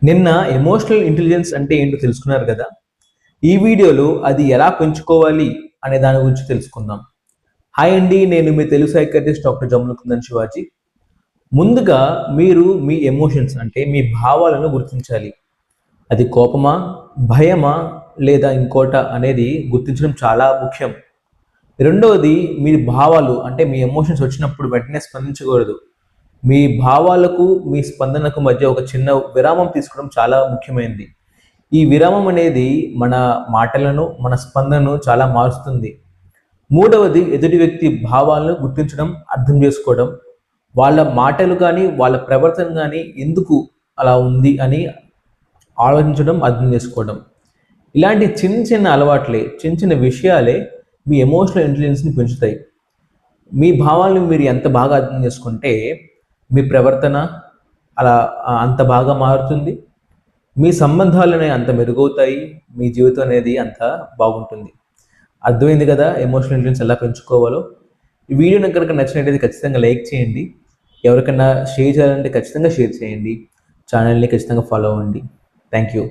నిన్న emotional intelligence అంటే ఏంటో తెలుసుకున్నారు కదా. ఈ వీడియోలో అది ఎలా పెంచుకోవాలి అనే దాని గురించి తెలుసుకుందాం. హాయ్ అండి, నేను మీ తెలుగు సైకాట్రిస్ట్ డాక్టర్ జమ్ముకుందన్ శివాజీ. ముందుగా మీరు మీ ఎమోషన్స్ అంటే మీ భావాలను గుర్తించాలి. అది కోపమా, భయమా లేదా ఇంకోట అనేది గుర్తించడం చాలా ముఖ్యం. రెండవది, మీ భావాలు అంటే మీ ఎమోషన్స్ వచ్చినప్పుడు వెంటనే స్పందించకూడదు. మీ భావాలకు మీ స్పందనకు మధ్య ఒక చిన్న విరామం తీసుకోవడం చాలా ముఖ్యమైనది. ఈ విరామం అనేది మన మాటలను, మన స్పందనను చాలా మారుస్తుంది. మూడవది, ఎదుటి వ్యక్తి భావాలను గుర్తించడం, అర్థం చేసుకోవడం. వాళ్ళ మాటలు కానీ, వాళ్ళ ప్రవర్తన కానీ ఎందుకు అలా ఉంది అని ఆలోచించడం, అర్థం చేసుకోవడం. ఇలాంటి చిన్న చిన్న అలవాట్లే, చిన్న చిన్న విషయాలే మీ ఎమోషనల్ ఇంటెలిజెన్స్ని పెంచుతాయి. మీ భావాలను మీరు ఎంత బాగా అర్థం చేసుకుంటే మీ ప్రవర్తన అలా అంత బాగా మారుతుంది. మీ సంబంధాలు అనేవి అంత మెరుగవుతాయి. మీ జీవితం అనేది అంత బాగుంటుంది. అర్థమైంది కదా ఎమోషనల్ ఇంటెలిజెన్స్ ఎలా పెంచుకోవాలో. ఈ వీడియో నాకు కనుక నచ్చినట్లయితే ఖచ్చితంగా లైక్ చేయండి. ఎవరికైనా షేర్ చేయాలంటే ఖచ్చితంగా షేర్ చేయండి. ఛానల్ని ఖచ్చితంగా ఫాలో అవ్వండి. Thank you.